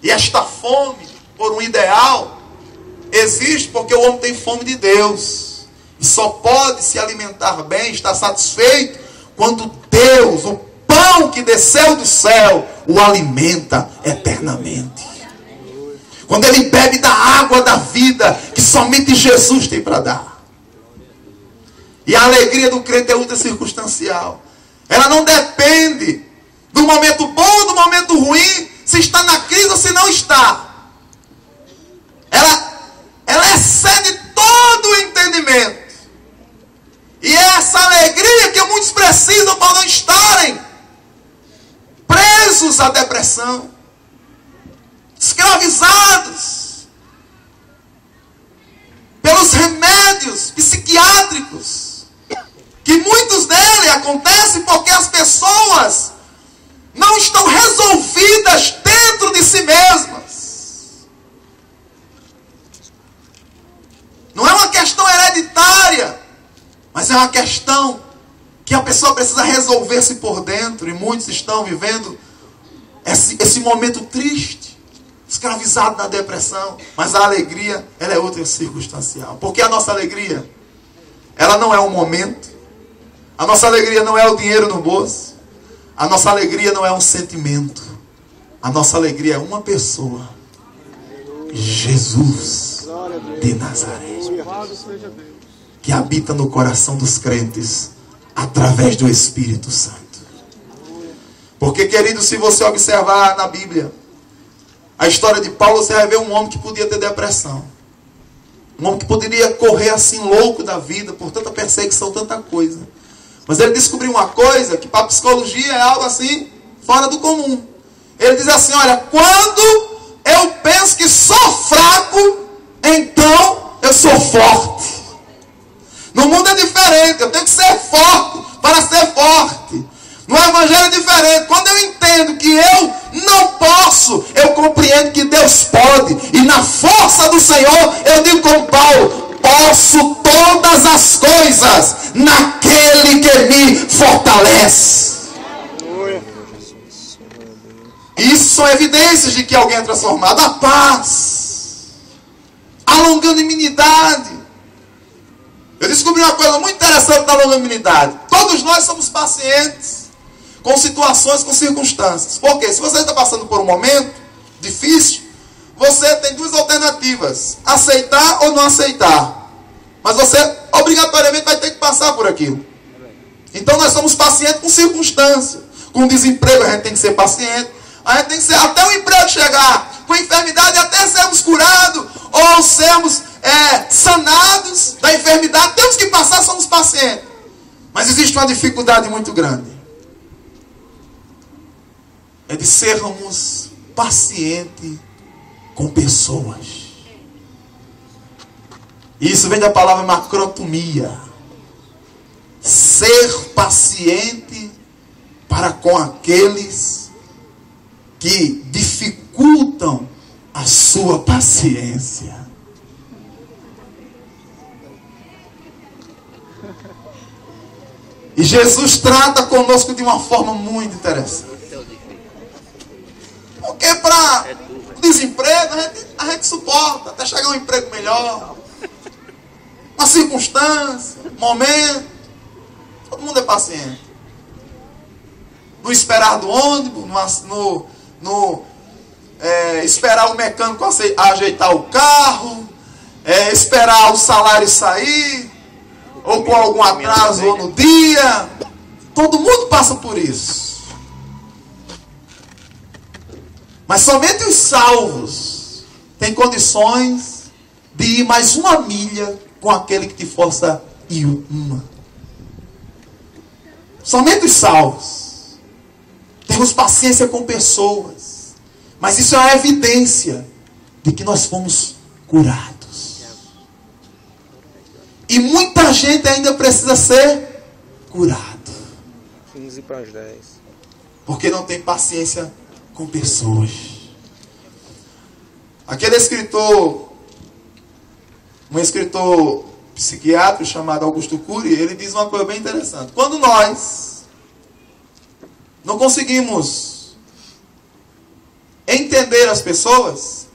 E esta fome por um ideal existe porque o homem tem fome de Deus. E só pode se alimentar bem, estar satisfeito, quando Deus, o pão que desceu do céu, o alimenta eternamente. Quando ele bebe da água da vida que somente Jesus tem para dar. E a alegria do crente é ultra circunstancial. Ela não depende do momento bom ou do momento ruim, se está na crise ou se não está. Ela excede todo o entendimento. E é essa alegria que muitos precisam para não estarem presos à depressão, escravizados pelos remédios psiquiátricos, que muitos deles acontecem porque as pessoas não estão resolvidas dentro de si mesmas. Não é uma questão hereditária, mas é uma questão que a pessoa precisa resolver-se por dentro. E muitos estão vivendo esse momento triste, escravizado na depressão. Mas a alegria, ela é outra circunstancial. Porque a nossa alegria, ela não é um momento. A nossa alegria não é o dinheiro no bolso. A nossa alegria não é um sentimento. A nossa alegria é uma pessoa. Jesus de Nazaré. Que habita no coração dos crentes através do Espírito Santo. Porque, querido, se você observar na Bíblia a história de Paulo, você vai ver um homem que podia ter depressão. Um homem que poderia correr assim louco da vida por tanta perseguição, tanta coisa. Mas ele descobriu uma coisa que para a psicologia é algo assim fora do comum. Ele diz assim, olha, quando eu penso que sou fraco, então eu sou forte. No mundo é diferente, eu tenho que ser forte para ser forte. No Evangelho é diferente. Quando eu entendo que eu não posso, eu compreendo que Deus pode. E na força do Senhor, eu digo como Paulo, posso todas as coisas naquele que me fortalece. Isso são evidências de que alguém é transformado. A paz, a longanimidade. Eu descobri uma coisa muito interessante da longanimidade. Todos nós somos pacientes com situações, com circunstâncias. Porque se você está passando por um momento difícil, você tem duas alternativas: aceitar ou não aceitar. Mas você obrigatoriamente vai ter que passar por aquilo. Então nós somos pacientes com circunstâncias. Com desemprego a gente tem que ser paciente. A gente tem que ser até o emprego chegar. Com enfermidade até sermos curados ou sermos sanados da enfermidade. Temos que passar, somos pacientes. Mas existe uma dificuldade muito grande. É de sermos pacientes com pessoas. Isso vem da palavra macrotomia. Ser paciente para com aqueles que dificultam a sua paciência. E Jesus trata conosco de uma forma muito interessante. Porque para o desemprego a gente suporta até chegar a um emprego melhor. Uma circunstância, um momento. Todo mundo é paciente. No esperar do ônibus, esperar o mecânico ajeitar o carro, esperar o salário sair, ou com algum atraso ou no dia. Todo mundo passa por isso. Mas somente os salvos têm condições de ir mais uma milha com aquele que te força ir uma. Somente os salvos. Temos paciência com pessoas. Mas isso é uma evidência de que nós fomos curados. E muita gente ainda precisa ser curado. 15 para as 10. Porque não tem paciência com pessoas. Aquele escritor, um escritor psiquiátrico chamado Augusto Cury, ele diz uma coisa bem interessante. Quando nós não conseguimos entender as pessoas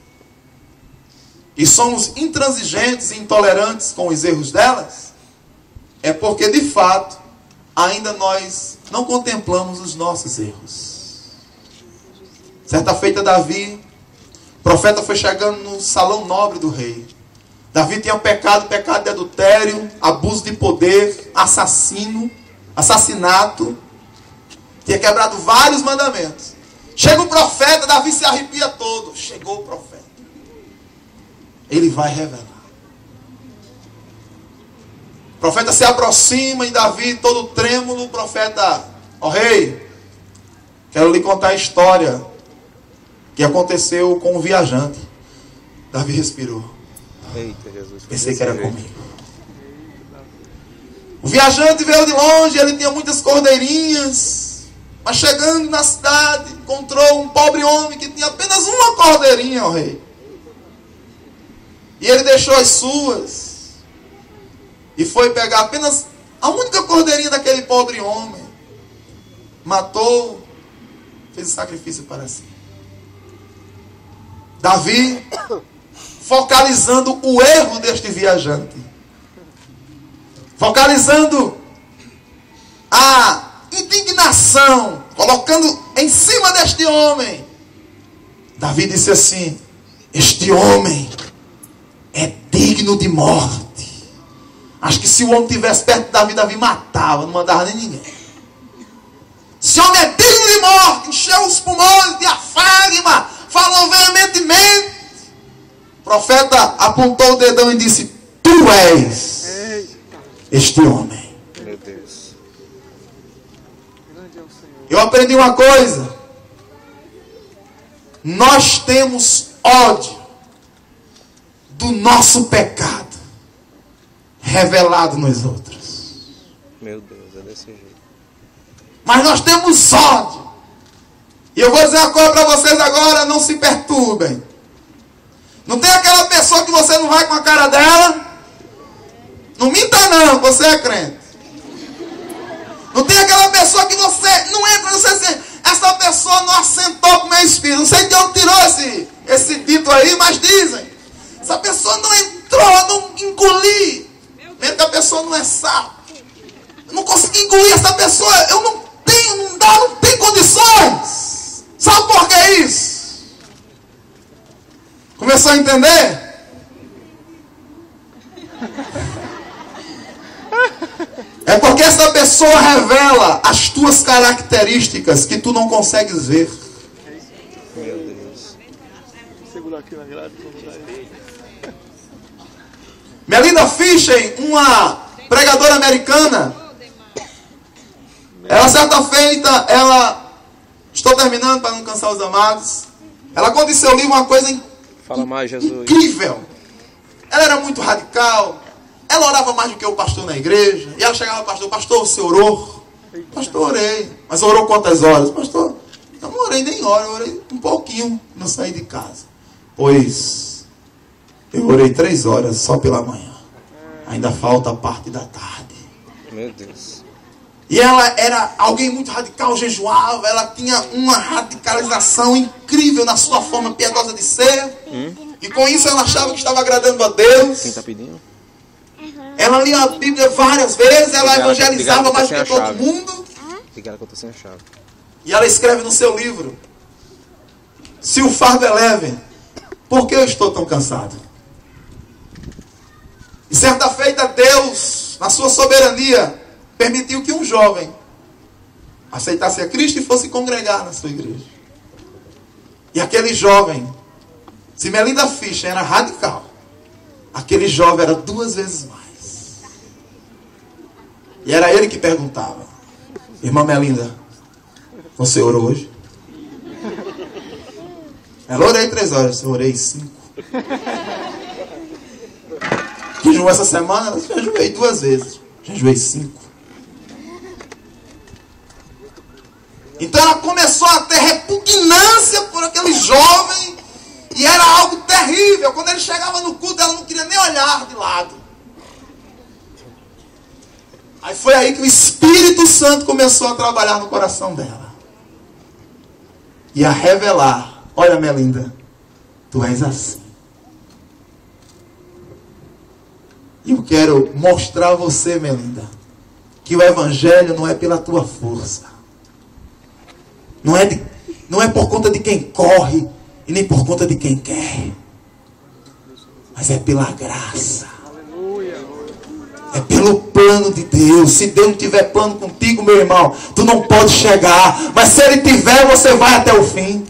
e somos intransigentes e intolerantes com os erros delas, é porque de fato ainda nós não contemplamos os nossos erros. Certa feita, Davi, o profeta foi chegando no salão nobre do rei. Davi tinha pecado de adultério, abuso de poder, assassinato, tinha quebrado vários mandamentos. Chega o profeta, Davi se arrepia todo. Chegou o profeta. Ele vai revelar. O profeta se aproxima e Davi, todo trêmulo, o profeta: ó rei, quero lhe contar a história que aconteceu com um viajante. Davi respirou. Eita, Jesus. Pensei que era comigo. O viajante veio de longe, ele tinha muitas cordeirinhas. Mas chegando na cidade, encontrou um pobre homem que tinha apenas uma cordeirinha, ó rei. E ele deixou as suas. E foi pegar apenas a única cordeirinha daquele pobre homem. Matou, fez o sacrifício para si. Davi, focalizando o erro deste viajante. Focalizando a indignação, colocando em cima deste homem. Davi disse assim: este homem é digno de morte. Acho que se o homem estivesse perto de Davi, Davi matava, não mandava nem ninguém. Esse homem é digno de morte. Encheu os pulmões, diafragma, falou veementemente. O profeta apontou o dedão e disse: tu és este homem. Meu Deus. Eu aprendi uma coisa. Nós temos ódio do nosso pecado revelado nos outros. Meu Deus, é desse jeito. Mas nós temos ódio. E eu vou dizer uma coisa para vocês agora, não se perturbem. Não tem aquela pessoa que você não vai com a cara dela? Não minta não, você é crente. Não tem aquela pessoa que você não entra, você assim, essa pessoa não assentou com o meu espírito. Não sei de onde tirou esse dito aí, mas dizem. Essa pessoa não entrou, não engoli. Mesmo que a pessoa não é sapo. Eu não consegui engolir essa pessoa, eu não tenho condições. Sabe por que isso? Começou a entender? É porque essa pessoa revela as tuas características que tu não consegues ver. Meu Deus. Segurar aqui na grade. Melinda Fischer, uma pregadora americana, ela certa feita, estou terminando para não cansar os amados, ela conta em seu livro uma coisa Fala mais, Jesus. incrível. Ela era muito radical. Ela orava mais do que o pastor na igreja. E ela chegava ao pastor, você orou? Pastor, orei. Mas orou quantas horas? Pastor, eu não orei nem hora, eu orei um pouquinho quando saí de casa. Pois, eu orei 3 horas só pela manhã. Ainda falta a parte da tarde. Meu Deus. E ela era alguém muito radical, jejuava. Ela tinha uma radicalização incrível na sua forma piedosa de ser. E com isso ela achava que estava agradando a Deus. Quem está pedindo? Ela lia a Bíblia várias vezes, ela evangelizava mais do que todo mundo. Obrigado que eu estou sem a chave. E ela escreve no seu livro: se o fardo é leve, por que eu estou tão cansado? E certa feita Deus, na sua soberania, permitiu que um jovem aceitasse a Cristo e fosse congregar na sua igreja. E aquele jovem, se Melinda Fischer era radical, aquele jovem era 2 vezes mais. E era ele que perguntava: irmã Melinda, você orou hoje? Ela: orei 3 horas. Eu orei 5. Jejuou essa semana? Eu jejuei 2 vezes. Jejuei 5. Então ela começou a ter repugnância por aquele jovem. E era algo terrível. Quando ele chegava no culto, ela não queria nem olhar de lado. Aí foi aí que o Espírito Santo começou a trabalhar no coração dela. E a revelar olha, Melinda, tu és assim. E eu quero mostrar a você, Melinda, que o evangelho não é pela tua força. Não é por conta de quem corre e nem por conta de quem quer. Mas é pela graça. É pelo plano de Deus. Se Deus não tiver plano contigo, meu irmão, tu não pode chegar. Mas se Ele tiver, você vai até o fim.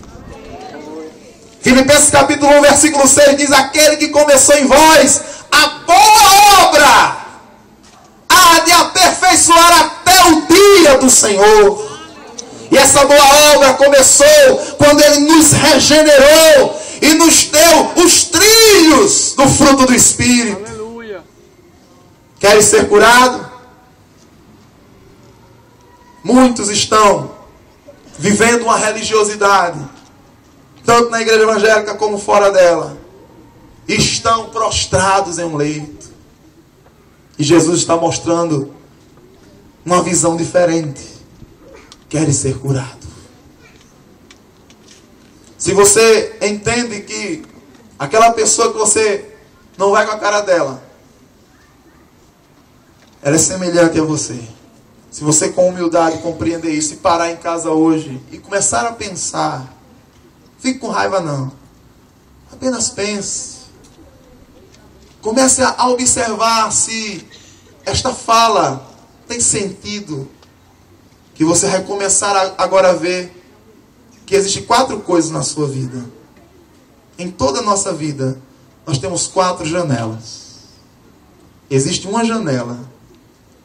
Filipenses capítulo 1, versículo 6 diz: aquele que começou em vós a boa obra há de aperfeiçoar até o dia do Senhor. E essa boa obra começou quando Ele nos regenerou e nos deu os trilhos do fruto do Espírito. Aleluia. Queres ser curado? Muitos estão vivendo uma religiosidade, tanto na igreja evangélica como fora dela. Estão prostrados em um leito. E Jesus está mostrando uma visão diferente. Queres ser curado? Se você entende que aquela pessoa que você não vai com a cara dela, ela é semelhante a você. Se você com humildade compreender isso e parar em casa hoje e começar a pensar, fique com raiva não. Apenas pense. Comece a observar se esta fala tem sentido. Que você vai começar agora a ver que existem 4 coisas na sua vida. Em toda a nossa vida, nós temos 4 janelas. Existe uma janela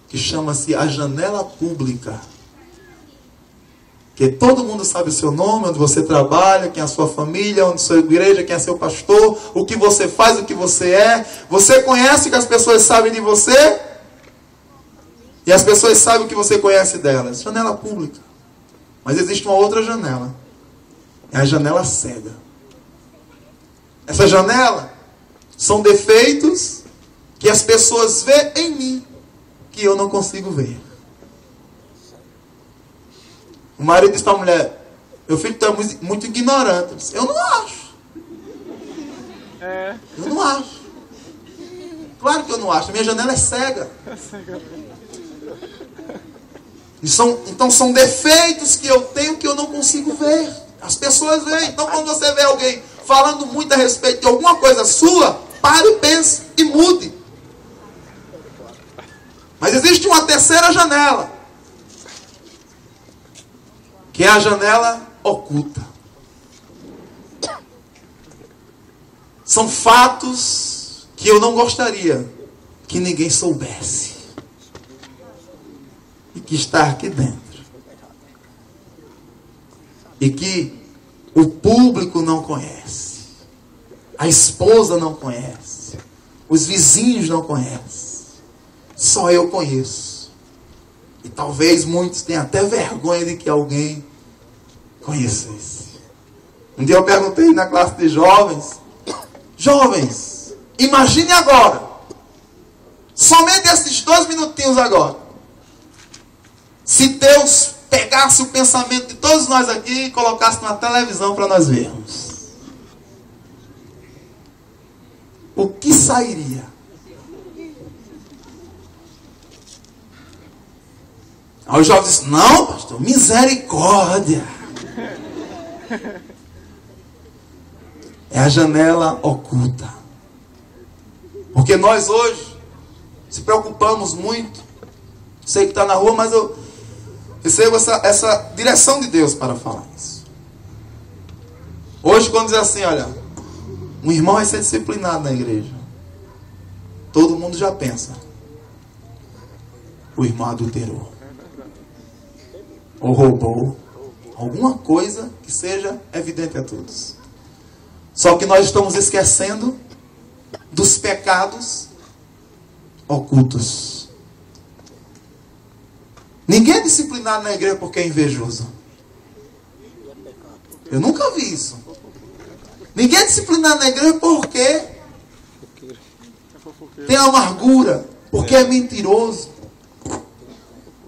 que chama-se a janela pública. Que todo mundo sabe o seu nome, onde você trabalha, quem é a sua família, onde é a sua igreja, quem é seu pastor, o que você faz, o que você é. Você conhece o que as pessoas sabem de você? E as pessoas sabem o que você conhece delas. Janela pública. Mas existe uma outra janela. É a janela cega. Essa janela são defeitos que as pessoas veem em mim que eu não consigo ver. O marido diz para a mulher: meu filho está muito ignorante. Eu disse: eu não acho. Eu não acho. Claro que eu não acho. A minha janela é cega. Então são defeitos que eu tenho que eu não consigo ver. As pessoas veem. Então quando você vê alguém falando muito a respeito de alguma coisa sua, pare e pense e mude. Mas existe uma terceira janela, que é a janela oculta. São fatos que eu não gostaria que ninguém soubesse. E que está aqui dentro. E que o público não conhece. A esposa não conhece. Os vizinhos não conhecem. Só eu conheço. E talvez muitos tenham até vergonha de que alguém conhecesse. Um dia eu perguntei na classe de jovens: jovens, imagine agora, somente esses 2 minutinhos agora, se Deus pegasse o pensamento de todos nós aqui e colocasse na televisão para nós vermos, o que sairia? Aí os jovens disseram: não, pastor, misericórdia. É a janela oculta. Porque nós hoje se preocupamos muito. Sei que está na rua, mas eu recebo essa direção de Deus para falar isso. Hoje, quando diz assim: olha, um irmão vai ser disciplinado na igreja, todo mundo já pensa: o irmão adulterou, ou roubou, alguma coisa que seja evidente a todos. Só que nós estamos esquecendo dos pecados ocultos. Ninguém é disciplinado na igreja porque é invejoso. Eu nunca vi isso. Ninguém é disciplinado na igreja porque tem amargura, porque é mentiroso.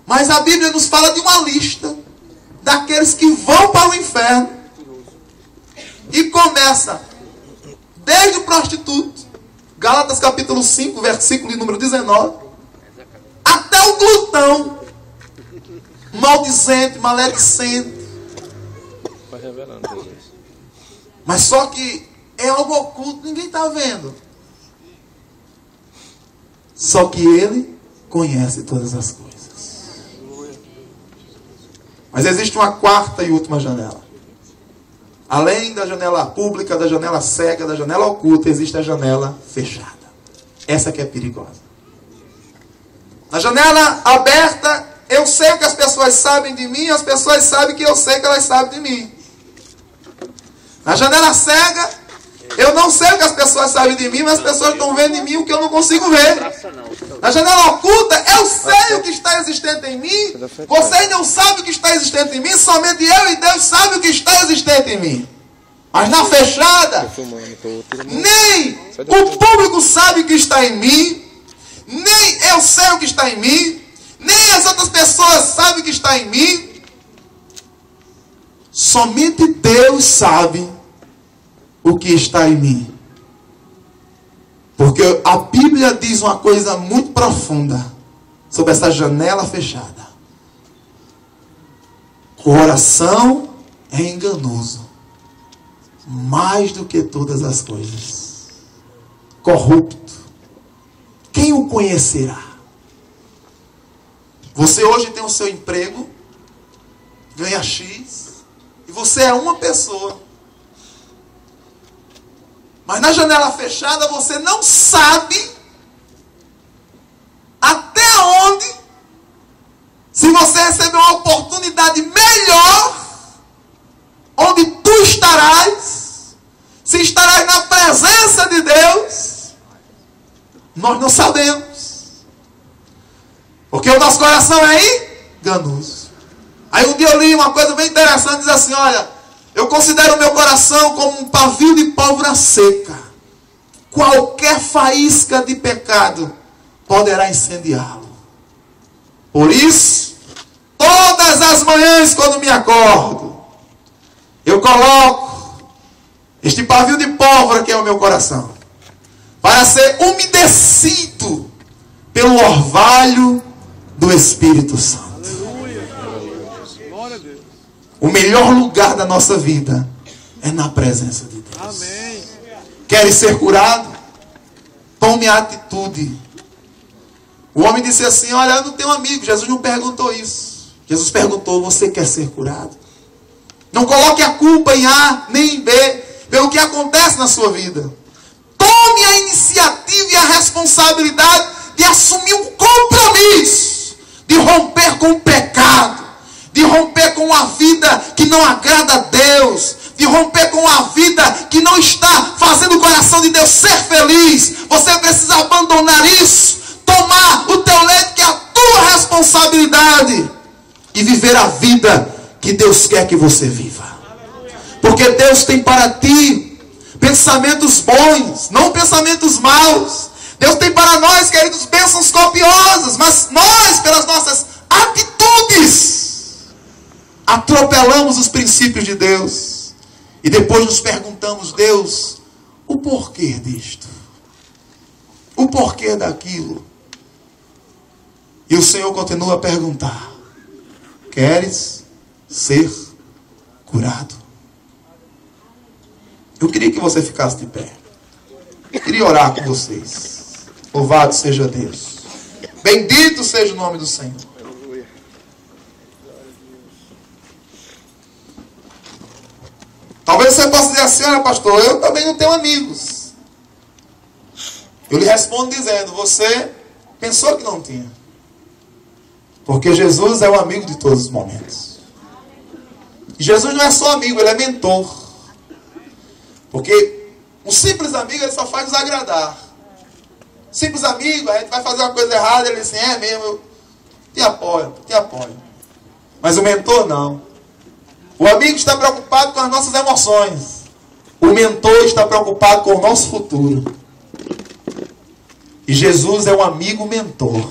Mas a Bíblia nos fala de uma lista daqueles que vão para o inferno E começa desde o prostituto, Gálatas capítulo 5, versículo de número 19, até o glutão, maldizente, maledicente. Vai revelando, Jesus. Mas só que é algo oculto, ninguém está vendo. Só que Ele conhece todas as coisas. Mas existe uma quarta e última janela. Além da janela pública, da janela cega, da janela oculta, existe a janela fechada. Essa que é perigosa. Na janela aberta, eu sei o que as pessoas sabem de mim, as pessoas sabem que eu sei que elas sabem de mim. Na janela cega, eu não sei o que as pessoas sabem de mim, mas as pessoas estão vendo em mim o que eu não consigo ver. Na janela oculta, eu sei o que está existente em mim. Vocês não sabem o que está existente em mim, somente eu e Deus sabem o que está existente em mim. Mas na fechada, nem o público sabe o que está em mim, nem eu sei o que está em mim, nem as outras pessoas sabem o que está em mim. Somente Deus sabe o que está em mim. Porque a Bíblia diz uma coisa muito profunda sobre essa janela fechada. O coração é enganoso, mais do que todas as coisas. Corrupto. Quem o conhecerá? Você hoje tem o seu emprego, ganha X, e você é uma pessoa. Mas na janela fechada você não sabe até onde, se você receber uma oportunidade melhor, onde tu estarás, se estarás na presença de Deus, nós não sabemos. Porque o nosso coração é enganoso. Aí um dia eu li uma coisa bem interessante, diz assim, olha, eu considero o meu coração como um pavio de pólvora seca. Qualquer faísca de pecado poderá incendiá-lo. Por isso, todas as manhãs quando me acordo, eu coloco este pavio de pólvora que é o meu coração, para ser umedecido pelo orvalho do Espírito Santo. O melhor lugar da nossa vida é na presença de Deus. Amém. Queres ser curado? Tome a atitude. O homem disse assim, olha, eu não tenho amigo. Jesus não perguntou isso. Jesus perguntou, você quer ser curado? Não coloque a culpa em A nem em B, pelo que acontece na sua vida. Tome a iniciativa e a responsabilidade de assumir um compromisso, de romper com o pecado, de romper com a vida que não agrada a Deus, de romper com a vida que não está fazendo o coração de Deus ser feliz. Você precisa abandonar isso, tomar o teu leito, que é a tua responsabilidade, e viver a vida que Deus quer que você viva. Porque Deus tem para ti pensamentos bons, não pensamentos maus. Deus tem para nós, queridos, bênçãos copiosas, mas nós, pelas nossas atitudes, atropelamos os princípios de Deus. E depois nos perguntamos, Deus, o porquê disto? O porquê daquilo? E o Senhor continua a perguntar, queres ser curado? Eu queria que você ficasse de pé. Eu queria orar com vocês. Louvado seja Deus. Bendito seja o nome do Senhor. Talvez você possa dizer assim, olha pastor, eu também não tenho amigos. Eu lhe respondo dizendo, você pensou que não tinha. Porque Jesus é o amigo de todos os momentos. E Jesus não é só amigo, ele é mentor. Porque um simples amigo, ele só faz nos agradar. Simples amigo, a gente vai fazer uma coisa errada, ele diz assim, é mesmo, eu te apoio. Mas o mentor não. O amigo está preocupado com as nossas emoções. O mentor está preocupado com o nosso futuro. E Jesus é um amigo mentor.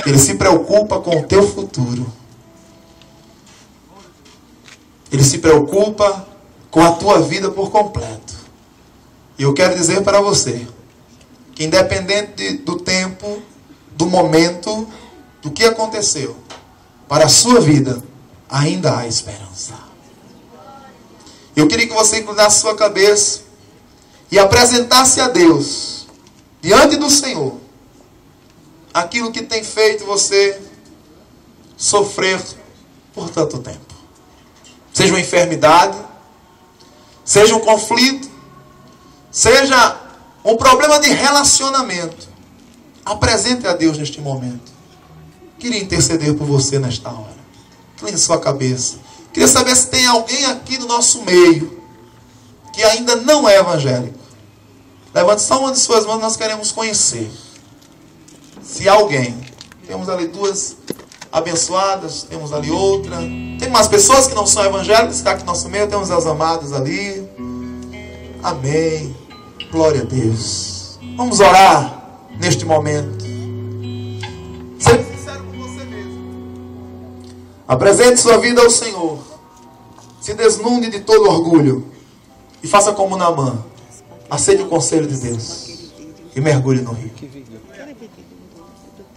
Ele se preocupa com o teu futuro. Ele se preocupa com a tua vida por completo. E eu quero dizer para você que independente do tempo, do momento, do que aconteceu, para a sua vida ainda há esperança. Eu queria que você inclinasse sua cabeça e apresentasse a Deus, diante do Senhor, aquilo que tem feito você sofrer por tanto tempo. Seja uma enfermidade, seja um conflito, seja um problema de relacionamento. Apresente a Deus neste momento. Queria interceder por você nesta hora. Incline sua cabeça. Queria saber se tem alguém aqui no nosso meio que ainda não é evangélico. Levante só uma de suas mãos, nós queremos conhecer. Se alguém. Temos ali duas abençoadas, temos ali outra. Tem mais pessoas que não são evangélicas, que está aqui no nosso meio, temos as amadas ali. Amém. Glória a Deus. Vamos orar neste momento. Seja sincero com você mesmo. Apresente sua vida ao Senhor. Se desnude de todo orgulho. E faça como Naamã. Aceite o conselho de Deus. E mergulhe no rio.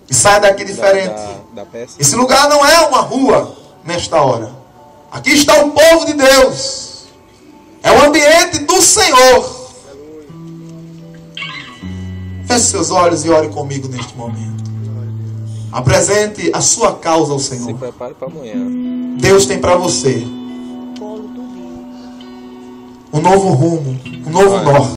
E saia daqui diferente. Esse lugar não é uma rua nesta hora. Aqui está o povo de Deus. É o ambiente do Senhor. Feche seus olhos e ore comigo neste momento. Apresente a sua causa ao Senhor. Se prepare para amanhã. Deus tem para você um novo rumo, um novo norte.